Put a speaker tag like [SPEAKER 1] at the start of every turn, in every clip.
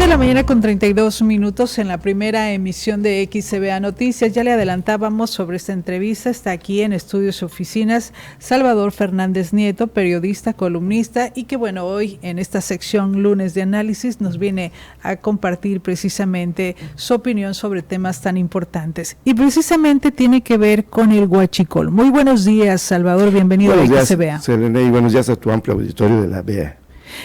[SPEAKER 1] de la mañana con 32 minutos en la primera emisión de XCBA Noticias. Ya le adelantábamos sobre esta entrevista. Está aquí en Estudios y Oficinas Salvador Fernández Nieto, periodista, columnista, y que bueno, hoy en esta sección Lunes de Análisis nos viene a compartir precisamente su opinión sobre temas tan importantes. Y precisamente tiene que ver con el huachicol. Muy buenos días, Salvador, bienvenido a XCBA.
[SPEAKER 2] Selene, y buenos días a tu amplio auditorio de la BEA.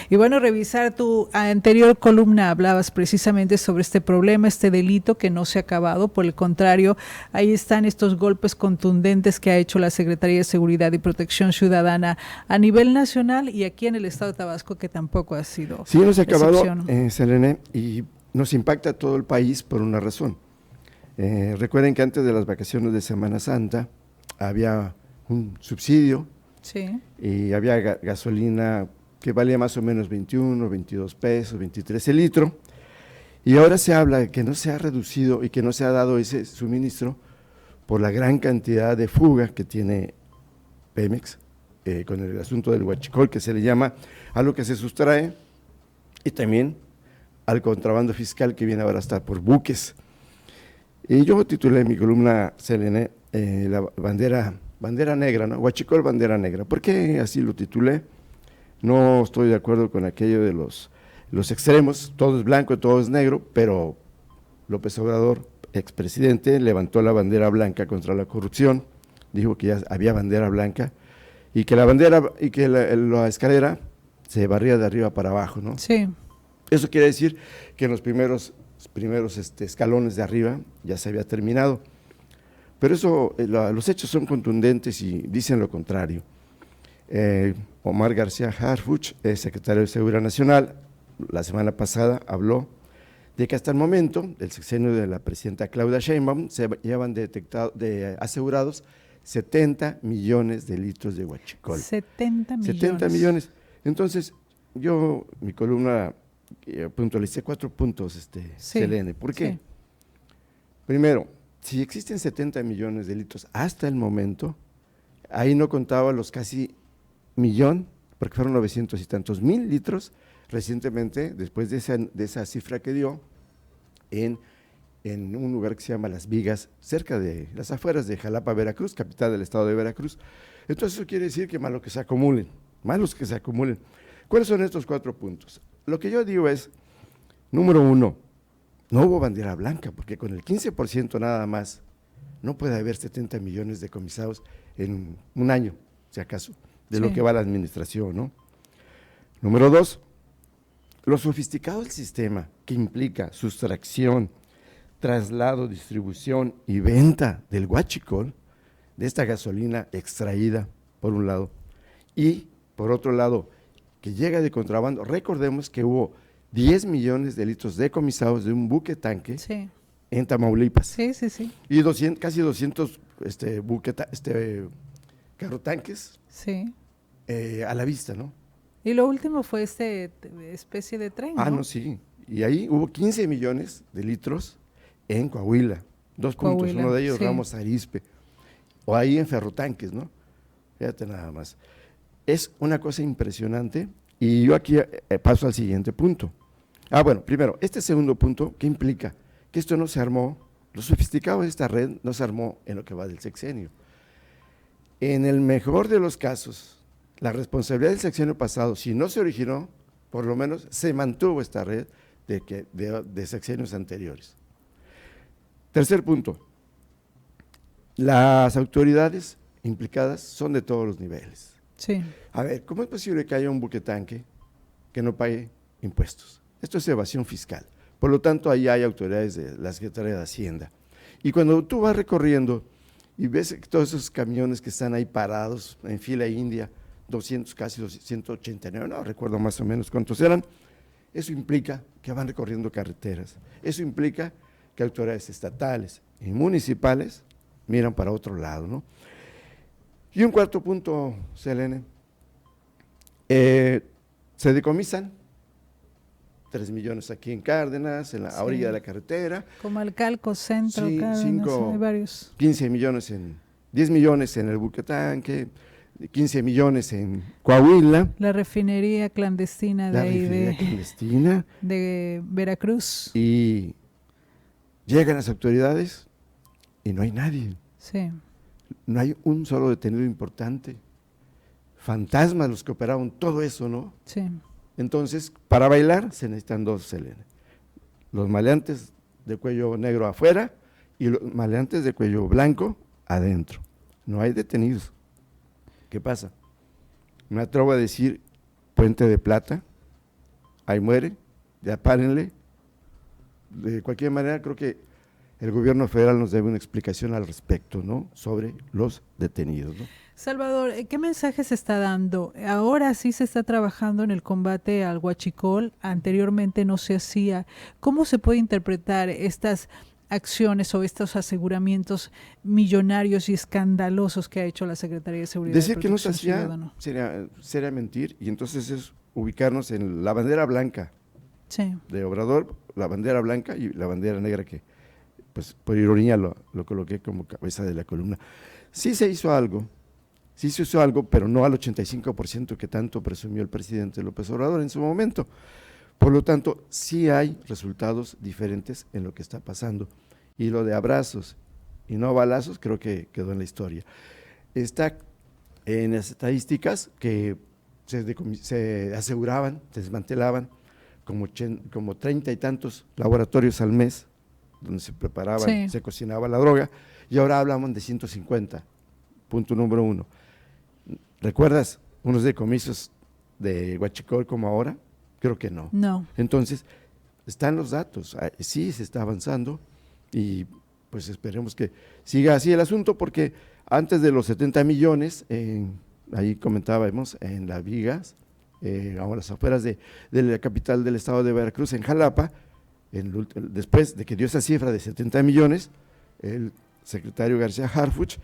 [SPEAKER 1] Y bueno, revisar tu anterior columna, hablabas precisamente sobre este problema, este delito que no se ha acabado. Por el contrario, ahí están estos golpes contundentes que ha hecho la Secretaría de Seguridad y Protección Ciudadana a nivel nacional y aquí en el estado de Tabasco, que tampoco ha sido
[SPEAKER 2] sí, no se ha acabado,
[SPEAKER 1] excepción.
[SPEAKER 2] Selene, y nos impacta a todo el país por una razón. Recuerden que antes de las vacaciones de Semana Santa había un subsidio,
[SPEAKER 1] sí,
[SPEAKER 2] y había gasolina que valía más o menos 21, 22 pesos, 23 el litro, y ahora se habla de que no se ha reducido y que no se ha dado ese suministro por la gran cantidad de fuga que tiene Pemex, con el asunto del huachicol, que se le llama a lo que se sustrae, y también al contrabando fiscal que viene ahora hasta por buques. Y yo titulé mi columna, Selene, la bandera negra, ¿no? Huachicol, bandera negra. ¿Por qué así lo titulé? No estoy de acuerdo con aquello de los extremos, todo es blanco, todo es negro, pero López Obrador, expresidente, levantó la bandera blanca contra la corrupción, dijo que ya había bandera blanca y que la escalera se barría de arriba para abajo, ¿no?
[SPEAKER 1] Sí.
[SPEAKER 2] Eso quiere decir que en los primeros escalones de arriba ya se había terminado, pero eso, los hechos son contundentes y dicen lo contrario. Omar García Harfuch, secretario de Seguridad Nacional, la semana pasada habló de que hasta el momento, del sexenio de la presidenta Claudia Sheinbaum, se llevan asegurados 70 millones de litros de huachicol.
[SPEAKER 1] 70 millones.
[SPEAKER 2] 70 millones. Entonces, yo, mi columna, puntualicé 4 puntos,
[SPEAKER 1] sí,
[SPEAKER 2] Selene. ¿Por qué?
[SPEAKER 1] Sí.
[SPEAKER 2] Primero, si existen 70 millones de litros hasta el momento, ahí no contaba los casi millón, porque fueron 900 y tantos mil litros recientemente, después de esa cifra que dio, en un lugar que se llama Las Vigas, cerca de las afueras de Jalapa, Veracruz, capital del estado de Veracruz. Entonces eso quiere decir que más los que se acumulen. ¿Cuáles son estos 4 puntos? Lo que yo digo es, número 1, no hubo bandera blanca, porque con el 15% nada más, no puede haber 70 millones decomisados en un año, si acaso, de lo que va la administración, ¿no? Número 2, lo sofisticado del sistema que implica sustracción, traslado, distribución y venta del huachicol, de esta gasolina extraída, por un lado, y por otro lado, que llega de contrabando. Recordemos que hubo 10 millones de litros decomisados de un buque tanque en Tamaulipas.
[SPEAKER 1] Sí.
[SPEAKER 2] Y casi 200 carrotanques a la vista, ¿no?
[SPEAKER 1] Y lo último fue especie de tren, ¿no?
[SPEAKER 2] No, sí. Y ahí hubo 15 millones de litros en Coahuila. 2 puntos, uno de ellos Ramos Arizpe. O ahí en ferrotanques, ¿no? Fíjate nada más. Es una cosa impresionante y yo aquí paso al siguiente punto. Bueno, primero, este segundo punto, ¿qué implica? Que esto no se armó, lo sofisticado de esta red no se armó en lo que va del sexenio. En el mejor de los casos, la responsabilidad del sexenio pasado, si no se originó, por lo menos se mantuvo esta red de sexenios anteriores. Tercer punto, las autoridades implicadas son de todos los niveles.
[SPEAKER 1] Sí.
[SPEAKER 2] A ver, ¿cómo es posible que haya un buquetanque que no pague impuestos? Esto es evasión fiscal. Por lo tanto, ahí hay autoridades de la Secretaría de Hacienda. Y cuando tú vas recorriendo y ves todos esos camiones que están ahí parados en fila india, 200, casi 289, no recuerdo más o menos cuántos eran, eso implica que van recorriendo carreteras. Eso implica que autoridades estatales y municipales miran para otro lado, ¿no? Y un cuarto punto, Selene, se decomisan 3 millones aquí en Cárdenas, en la orilla de la carretera.
[SPEAKER 1] Como Alcalco, Centro,
[SPEAKER 2] sí,
[SPEAKER 1] Cárdenas, hay varios.
[SPEAKER 2] 15 millones 10 millones en el buquetanque, 15 millones en Coahuila.
[SPEAKER 1] La refinería clandestina de Veracruz.
[SPEAKER 2] Y llegan las autoridades y no hay nadie.
[SPEAKER 1] Sí.
[SPEAKER 2] No hay un solo detenido importante. Fantasmas los que operaron todo eso, ¿no?
[SPEAKER 1] Sí.
[SPEAKER 2] Entonces, para bailar se necesitan dos, Selene. Los maleantes de cuello negro afuera y los maleantes de cuello blanco adentro. No hay detenidos. ¿Qué pasa? Me atrevo a decir Puente de Plata, ahí muere, ya párenle. De cualquier manera, creo que el gobierno federal nos debe una explicación al respecto, ¿no? Sobre los detenidos, ¿no?
[SPEAKER 1] Salvador, ¿qué mensaje se está dando? Ahora sí se está trabajando en el combate al huachicol, anteriormente no se hacía. ¿Cómo se puede interpretar estas acciones o estos aseguramientos millonarios y escandalosos que ha hecho la Secretaría de Seguridad?
[SPEAKER 2] Decir que no se hacía sería mentir, y entonces es ubicarnos en la bandera blanca de Obrador, la bandera blanca y la bandera negra que, pues por ironía lo coloqué como cabeza de la columna. Sí se hizo algo, pero no al 85% que tanto presumió el presidente López Obrador en su momento. Por lo tanto, sí hay resultados diferentes en lo que está pasando. Y lo de abrazos y no balazos creo que quedó en la historia. Está en las estadísticas que se aseguraban, se desmantelaban como 30 y tantos laboratorios al mes donde se preparaban, se cocinaba la droga, y ahora hablamos de 150, punto número 1. ¿Recuerdas unos decomisos de huachicol como ahora? Creo que no.
[SPEAKER 1] No.
[SPEAKER 2] Entonces, están los datos, sí se está avanzando y pues esperemos que siga así el asunto, porque antes de los 70 millones, ahí comentábamos, en Las Vigas, a las afueras de la capital del estado de Veracruz, en Jalapa, después de que dio esa cifra de 70 millones, el secretario García Harfuch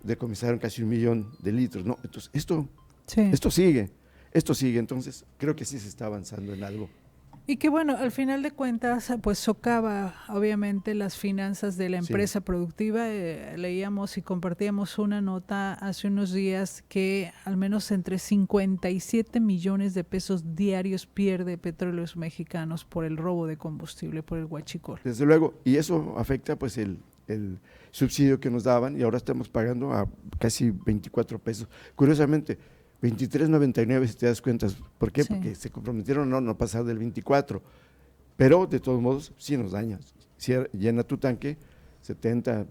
[SPEAKER 2] decomisaron casi 1 millón de litros, ¿no? Entonces, esto sigue, entonces creo que sí se está avanzando en algo.
[SPEAKER 1] Y que bueno, al final de cuentas, pues socava obviamente las finanzas de la empresa productiva. Leíamos y compartíamos una nota hace unos días que al menos entre 57 millones de pesos diarios pierde Petróleos Mexicanos por el robo de combustible, por el huachicol.
[SPEAKER 2] Desde luego, y eso afecta pues el subsidio que nos daban, y ahora estamos pagando a casi 24 pesos. Curiosamente, 23.99 si te das cuenta. ¿Por qué? Porque se comprometieron no pasar del 24, pero de todos modos sí nos daña. Si llena tu tanque, 70,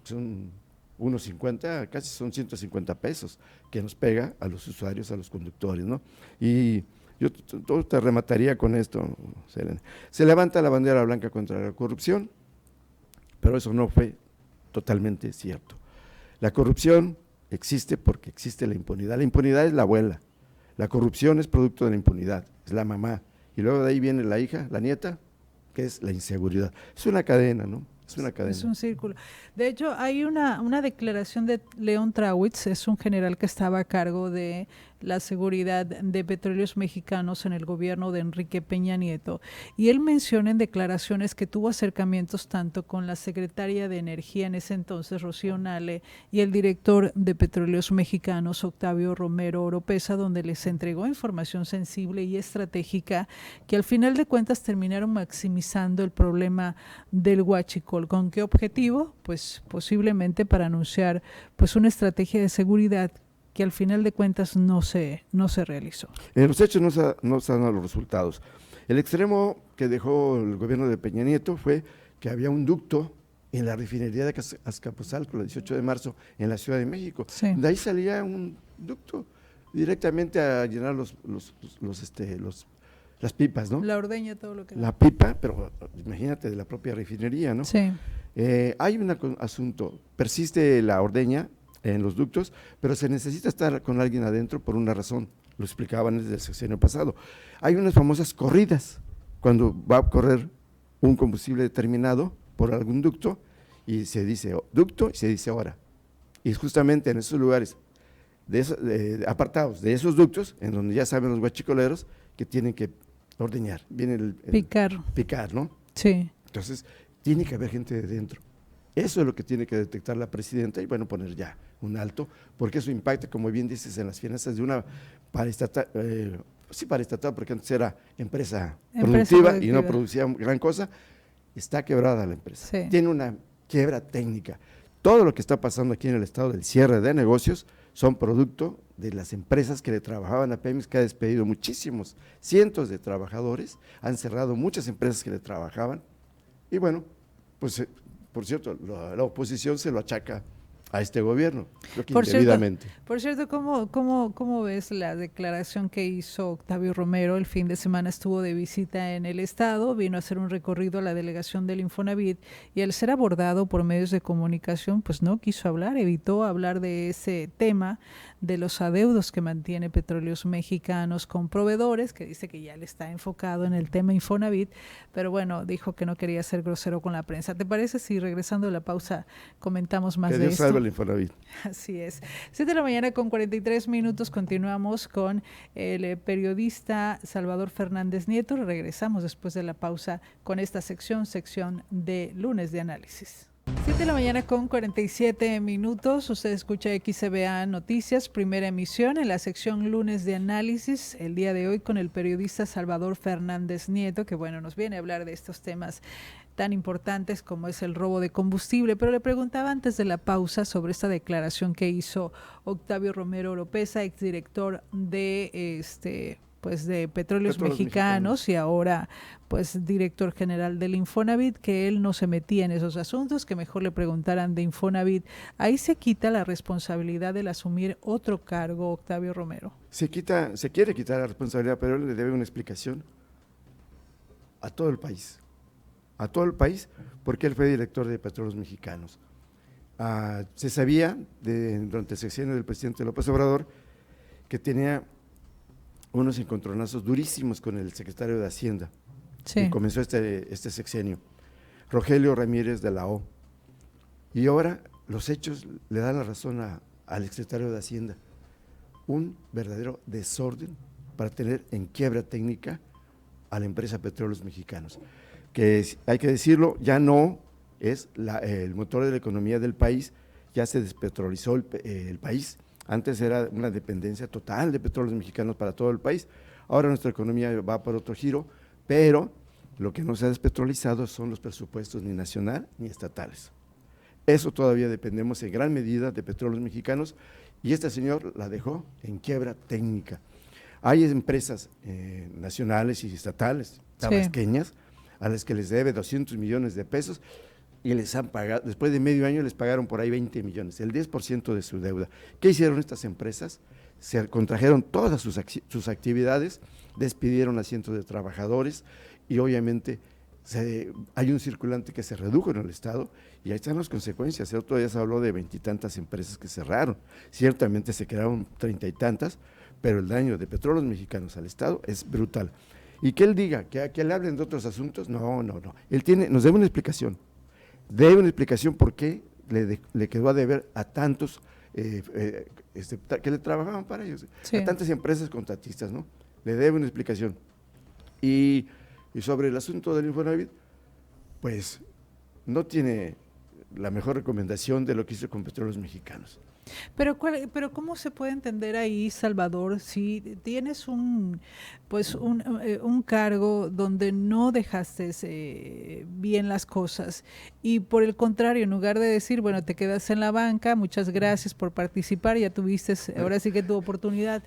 [SPEAKER 2] son 1.50, casi son 150 pesos que nos pega a los usuarios, a los conductores, ¿no? Y yo te remataría con esto, Selene. Se levanta la bandera blanca contra la corrupción, pero eso no fue totalmente cierto. La corrupción existe porque existe la impunidad. La impunidad es la abuela, la corrupción es producto de la impunidad, es la mamá, y luego de ahí viene la hija, la nieta, que es la inseguridad. Es una cadena, ¿no? Es una cadena.
[SPEAKER 1] Es un círculo. De hecho, hay una declaración de León Trawitz, es un general que estaba a cargo de la seguridad de Petróleos Mexicanos en el gobierno de Enrique Peña Nieto, y él menciona en declaraciones que tuvo acercamientos tanto con la secretaria de Energía en ese entonces, Rocío Nale, y el director de Petróleos Mexicanos, Octavio Romero Oropesa, donde les entregó información sensible y estratégica que al final de cuentas terminaron maximizando el problema del huachicol. ¿Con qué objetivo? Pues posiblemente para anunciar pues una estrategia de seguridad que al final de cuentas no se realizó.
[SPEAKER 2] En los hechos no se han dado los resultados. El extremo que dejó el gobierno de Peña Nieto fue que había un ducto en la refinería de Azcapotzalco, el 18 de marzo, en la Ciudad de México.
[SPEAKER 1] Sí.
[SPEAKER 2] De ahí salía un ducto directamente a llenar las pipas, ¿no?
[SPEAKER 1] La ordeña, todo lo que…
[SPEAKER 2] La pipa, pero imagínate, de la propia refinería, ¿no?
[SPEAKER 1] Sí.
[SPEAKER 2] Hay un asunto, persiste la ordeña en los ductos, pero se necesita estar con alguien adentro por una razón, lo explicaban desde el sexenio pasado. Hay unas famosas corridas, cuando va a correr un combustible determinado por algún ducto, y se dice ducto y se dice hora. Y es justamente en esos lugares apartados de esos ductos, en donde ya saben los guachicoleros que tienen que ordeñar, viene el
[SPEAKER 1] picar,
[SPEAKER 2] ¿no?
[SPEAKER 1] Sí.
[SPEAKER 2] Entonces, tiene que haber gente de dentro. Eso es lo que tiene que detectar la presidenta y bueno, poner ya un alto, porque eso impacta, como bien dices, en las finanzas de una paraestatal, sí paraestatal, porque antes era empresa productiva y no producía gran cosa. Está quebrada la empresa,
[SPEAKER 1] sí.
[SPEAKER 2] Tiene una quiebra técnica. Todo lo que está pasando aquí en el estado del cierre de negocios son producto de las empresas que le trabajaban a Pemex, que ha despedido muchísimos, cientos de trabajadores, han cerrado muchas empresas que le trabajaban y bueno, pues por cierto, la oposición se lo achaca a este gobierno, creo que indebidamente.
[SPEAKER 1] Por cierto, ¿cómo ves la declaración que hizo Octavio Romero? El fin de semana estuvo de visita en el estado, vino a hacer un recorrido a la delegación del Infonavit y al ser abordado por medios de comunicación, pues no quiso hablar, evitó hablar de ese tema, de los adeudos que mantiene Petróleos Mexicanos con proveedores, que dice que ya le está enfocado en el tema Infonavit, pero bueno, dijo que no quería ser grosero con la prensa. ¿Te parece si regresando a la pausa comentamos más de esto?
[SPEAKER 2] El Infonavit.
[SPEAKER 1] Así es. 7 de la mañana con 43 minutos, continuamos con el periodista Salvador Fernández Nieto. Regresamos después de la pausa con esta sección de Lunes de Análisis. 7 de la mañana con 47 minutos, usted escucha XCBA Noticias, primera emisión en la sección Lunes de Análisis, el día de hoy con el periodista Salvador Fernández Nieto, que bueno, nos viene a hablar de estos temas tan importantes como es el robo de combustible, pero le preguntaba antes de la pausa sobre esta declaración que hizo Octavio Romero Oropeza, exdirector de de Petróleos Mexicanos y ahora pues director general del Infonavit, que él no se metía en esos asuntos, que mejor le preguntaran de Infonavit. Ahí se quita la responsabilidad del asumir otro cargo, Octavio Romero.
[SPEAKER 2] Se quiere quitar la responsabilidad, pero él le debe una explicación a todo el país, porque él fue director de Petróleos Mexicanos. Se sabía durante el sexenio del presidente López Obrador que tenía unos encontronazos durísimos con el secretario de Hacienda, y comenzó este sexenio, Rogelio Ramírez de la O. Y ahora los hechos le dan la razón al exsecretario de Hacienda. Un verdadero desorden para tener en quiebra técnica a la empresa Petróleos Mexicanos, que hay que decirlo, ya no es el motor de la economía del país, ya se despetrolizó el país. Antes era una dependencia total de Petróleos Mexicanos para todo el país, ahora nuestra economía va por otro giro, pero lo que no se ha despetrolizado son los presupuestos ni nacional ni estatales. Eso todavía dependemos en gran medida de Petróleos Mexicanos y este señor la dejó en quiebra técnica. Hay empresas nacionales y estatales, tabasqueñas, a las que les debe 200 millones de pesos, y les han pagado, después de medio año les pagaron por ahí 20 millones, el 10% de su deuda. ¿Qué hicieron estas empresas? Se contrajeron todas sus actividades, despidieron a cientos de trabajadores y obviamente hay un circulante que se redujo en el Estado y ahí están las consecuencias. El otro día se habló de 20 y tantas empresas que cerraron, ciertamente se quedaron 30 y tantas, pero el daño de Petróleos Mexicanos al Estado es brutal. Y que él diga, que le hablen de otros asuntos, no. Él nos debe una explicación. Debe una explicación por qué le quedó a deber a tantos que le trabajaban para ellos, a tantas empresas contratistas, ¿no? Le debe una explicación. Y sobre el asunto del Infonavit, pues no tiene la mejor recomendación de lo que hizo con Petróleos Mexicanos.
[SPEAKER 1] Pero ¿cómo se puede entender ahí, Salvador, si tienes un cargo donde no dejaste bien las cosas y por el contrario, en lugar de decir, bueno, te quedas en la banca, muchas gracias por participar, ya tuviste, ahora sí que tu oportunidad,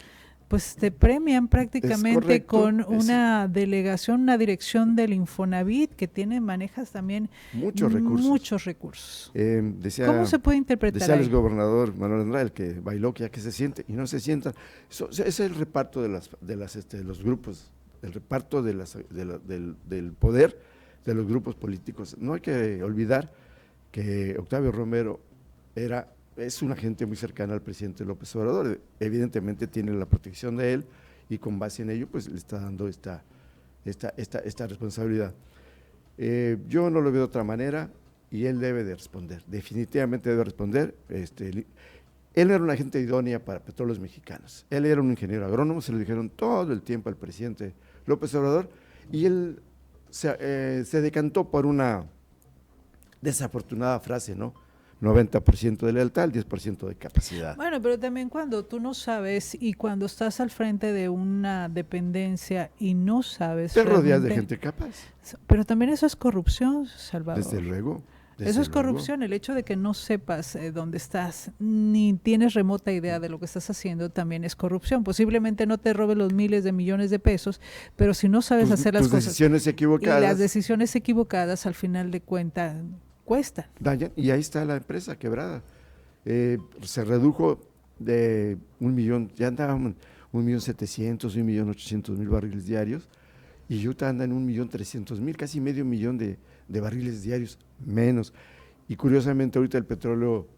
[SPEAKER 1] pues te premian prácticamente con una delegación, una dirección del Infonavit que manejas también muchos recursos. ¿Cómo se puede interpretar?
[SPEAKER 2] Decía el gobernador Manuel Andrade, el que bailó, que ya que se siente y no se sientan. Es el reparto de los grupos, el reparto del poder de los grupos políticos. No hay que olvidar que Octavio Romero es una gente muy cercana al presidente López Obrador, evidentemente tiene la protección de él y con base en ello pues le está dando esta responsabilidad. Yo no lo veo de otra manera y él debe de responder, definitivamente debe responder. Él era una gente idónea para Petróleos Mexicanos, él era un ingeniero agrónomo, se lo dijeron todo el tiempo al presidente López Obrador y él se decantó por una desafortunada frase, ¿no? 90% de lealtad, 10% de capacidad.
[SPEAKER 1] Bueno, pero también cuando tú no sabes y cuando estás al frente de una dependencia y no sabes
[SPEAKER 2] Te rodeas de
[SPEAKER 1] realmente,
[SPEAKER 2] gente capaz.
[SPEAKER 1] pero también eso es corrupción, Salvador.
[SPEAKER 2] Desde luego.
[SPEAKER 1] Eso es corrupción, el hecho de que no sepas dónde estás, ni tienes remota idea de lo que estás haciendo, también es corrupción. Posiblemente no te robe los miles de millones de pesos, pero si no sabes hacer las cosas
[SPEAKER 2] decisiones equivocadas,
[SPEAKER 1] y las decisiones equivocadas al final de cuentas cuestan.
[SPEAKER 2] Dañan, y ahí está la empresa quebrada. Se redujo de 1.000.000, ya andaban 1.700.000, 1.800.000 barriles diarios, y Utah anda en 1.300.000, casi medio millón de barriles diarios menos. Y curiosamente ahorita el petróleo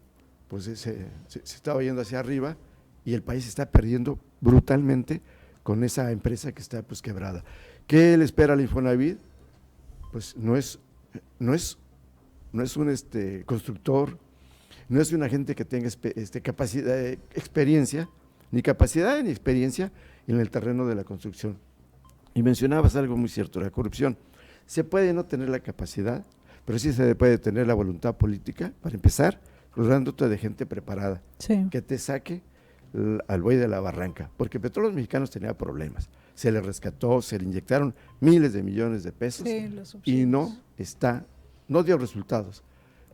[SPEAKER 2] pues se estaba yendo hacia arriba y el país está perdiendo brutalmente con esa empresa que está pues quebrada. ¿Qué le espera al Infonavit? Pues no es un constructor, no es una gente que tenga capacidad, experiencia, ni capacidad ni experiencia en el terreno de la construcción. Y mencionabas algo muy cierto, la corrupción. Se puede no tener la capacidad, pero sí se puede tener la voluntad política, para empezar, rodeándote de gente preparada,
[SPEAKER 1] sí,
[SPEAKER 2] que te saque al buey de la barranca, porque Petróleos Mexicanos tenía problemas, se le rescató, se le inyectaron miles de millones de pesos y no dio resultados.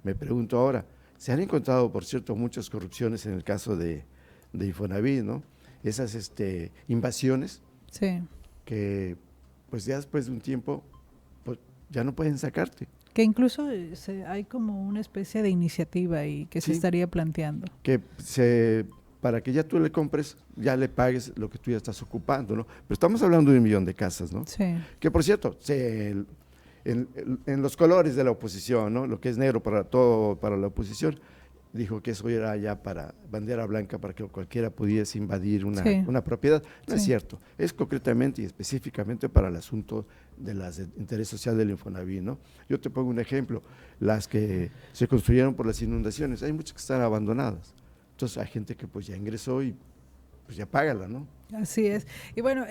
[SPEAKER 2] Me pregunto ahora, se han encontrado, por cierto, muchas corrupciones en el caso de Infonavit, ¿no? Esas invasiones
[SPEAKER 1] sí,
[SPEAKER 2] que pues ya después de un tiempo pues ya no pueden sacarte.
[SPEAKER 1] que incluso hay como una especie de iniciativa y que se estaría planteando.
[SPEAKER 2] Que para que ya tú le compres, ya le pagues lo que tú ya estás ocupando, ¿no? Pero estamos hablando de 1 millón de casas, ¿no?
[SPEAKER 1] Sí.
[SPEAKER 2] Que por cierto, en los colores de la oposición, ¿no? Lo que es negro para todo, para la oposición, dijo que eso era ya para bandera blanca, para que cualquiera pudiese invadir una propiedad. No es cierto, es concretamente y específicamente para el asunto del interés social del Infonavit, ¿no? Yo te pongo un ejemplo, las que se construyeron por las inundaciones, hay muchas que están abandonadas, entonces hay gente que pues ya ingresó y pues ya págala, ¿no?
[SPEAKER 1] Así es. Y bueno,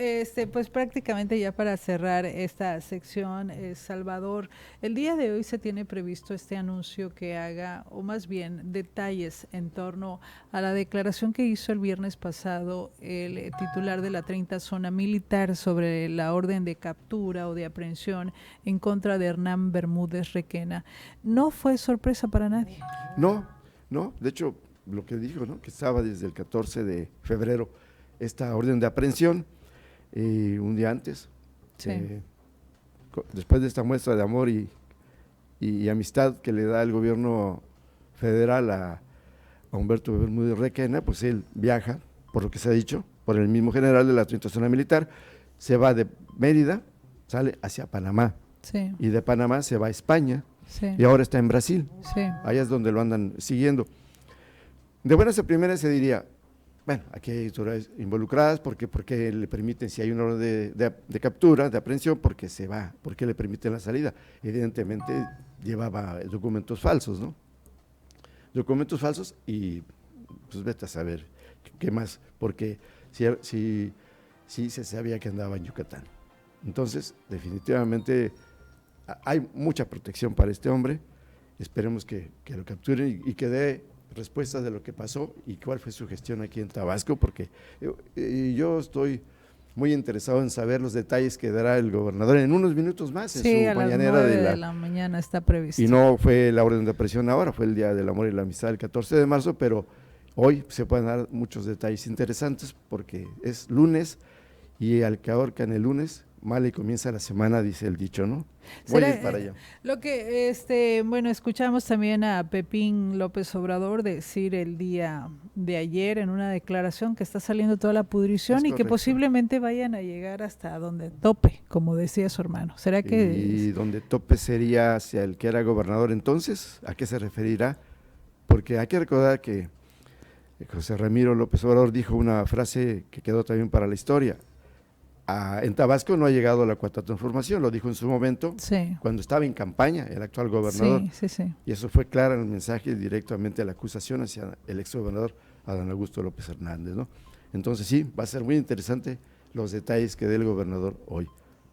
[SPEAKER 1] pues prácticamente ya para cerrar esta sección, Salvador, el día de hoy se tiene previsto este anuncio que haga, o más bien detalles en torno a la declaración que hizo el viernes pasado el titular de la 30 Zona Militar sobre la orden de captura o de aprehensión en contra de Hernán Bermúdez Requena. ¿No fue sorpresa para nadie?
[SPEAKER 2] No, de hecho, lo que dijo, ¿no? Que estaba desde el 14 de febrero esta orden de aprehensión, un día antes, después de esta muestra de amor y amistad que le da el gobierno federal a Humberto Bermúdez Requena, pues él viaja, por lo que se ha dicho, por el mismo general de la 30 Zona Militar, se va de Mérida, sale hacia Panamá, y de Panamá se va a España, y ahora está en Brasil, allá es donde lo andan siguiendo. De buenas a primeras se diría, bueno, aquí hay autoridades involucradas, porque le permiten, si hay una orden de captura, de aprehensión, porque se va, porque le permiten la salida. Evidentemente llevaba documentos falsos, ¿no? Documentos falsos y pues vete a saber qué más, porque sí se sabía que andaba en Yucatán. Entonces, definitivamente hay mucha protección para este hombre, esperemos que lo capturen y que dé respuestas de lo que pasó y cuál fue su gestión aquí en Tabasco, porque yo estoy muy interesado en saber los detalles que dará el gobernador en unos minutos más, en su mañanera
[SPEAKER 1] de la mañana está previsto.
[SPEAKER 2] Y no fue la orden de aprehensión ahora, fue el Día del Amor y la Amistad el 14 de marzo, pero hoy se pueden dar muchos detalles interesantes porque es lunes y al que ahorcan el lunes, mal y comienza la semana, dice el dicho, ¿no? Voy a ir para allá.
[SPEAKER 1] Lo que, bueno, escuchamos también a Pepín López Obrador decir el día de ayer en una declaración que está saliendo toda la pudrición y que posiblemente vayan a llegar hasta donde tope, como decía su hermano. ¿Será que...?
[SPEAKER 2] Y donde tope sería hacia el que era gobernador entonces, ¿a qué se referirá? Porque hay que recordar que José Ramiro López Obrador dijo una frase que quedó también para la historia. En Tabasco no ha llegado la cuarta transformación, lo dijo en su momento, cuando estaba en campaña el actual gobernador. Y eso fue claro en el mensaje directamente a la acusación hacia el exgobernador Adán Augusto López Hernández, ¿no? Entonces sí, va a ser muy interesante los detalles que dé el gobernador hoy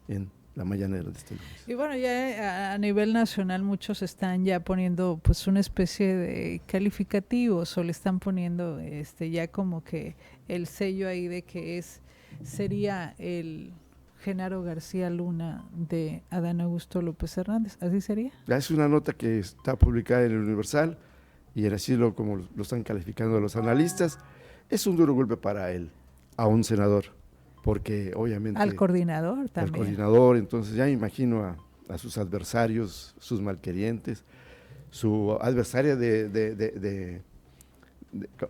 [SPEAKER 2] en la mañanera de este lunes.
[SPEAKER 1] Y bueno, ya a nivel nacional muchos están ya poniendo pues una especie de calificativos o le están poniendo ya como que el sello ahí de que sería el Genaro García Luna de Adán Augusto López Hernández, ¿así sería?
[SPEAKER 2] Es una nota que está publicada en el Universal y así como lo están calificando los analistas. Es un duro golpe para él, a un senador, porque obviamente...
[SPEAKER 1] Al coordinador también.
[SPEAKER 2] Al coordinador, entonces ya me imagino a sus adversarios, sus malquerientes, su adversaria de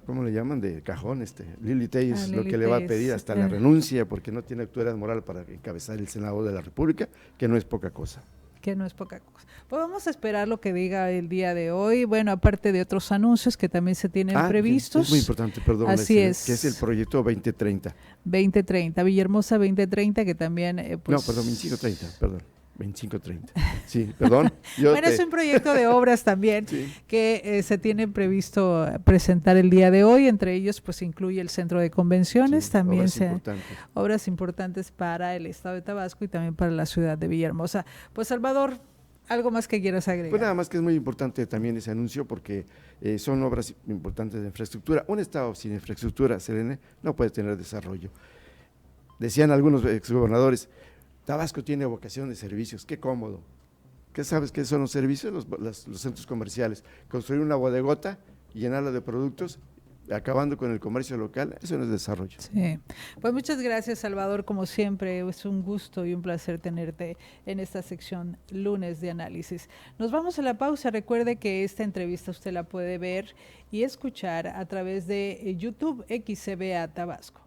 [SPEAKER 2] ¿cómo le llaman? De cajón, Lili Telles, lo que le va a pedir hasta la renuncia, porque no tiene autoridad moral para encabezar el Senado de la República, que no es poca cosa.
[SPEAKER 1] Que no es poca cosa. Pues vamos a esperar lo que diga el día de hoy, bueno, aparte de otros anuncios que también se tienen previstos.
[SPEAKER 2] Es muy importante, perdón.
[SPEAKER 1] Así es.
[SPEAKER 2] Que es el proyecto 2030.
[SPEAKER 1] 2030, Villahermosa 2030, que también...
[SPEAKER 2] No, perdón, 2530, perdón. 2530. Sí, perdón.
[SPEAKER 1] Bueno, es un proyecto de obras también sí, que se tiene previsto presentar el día de hoy. Entre ellos, pues incluye el centro de convenciones, sí, también obras importantes para el estado de Tabasco y también para la ciudad de Villahermosa. Pues Salvador, ¿algo más que quieras agregar?
[SPEAKER 2] Pues nada más que es muy importante también ese anuncio porque son obras importantes de infraestructura. Un estado sin infraestructura, Selene, no puede tener desarrollo. Decían algunos exgobernadores, Tabasco tiene vocación de servicios, qué cómodo. ¿Qué sabes qué son los servicios? Los centros comerciales. Construir una bodegota y llenarla de productos, acabando con el comercio local, eso no es desarrollo.
[SPEAKER 1] Sí, pues muchas gracias Salvador, como siempre, es un gusto y un placer tenerte en esta sección Lunes de Análisis. Nos vamos a la pausa, recuerde que esta entrevista usted la puede ver y escuchar a través de YouTube XCBA Tabasco.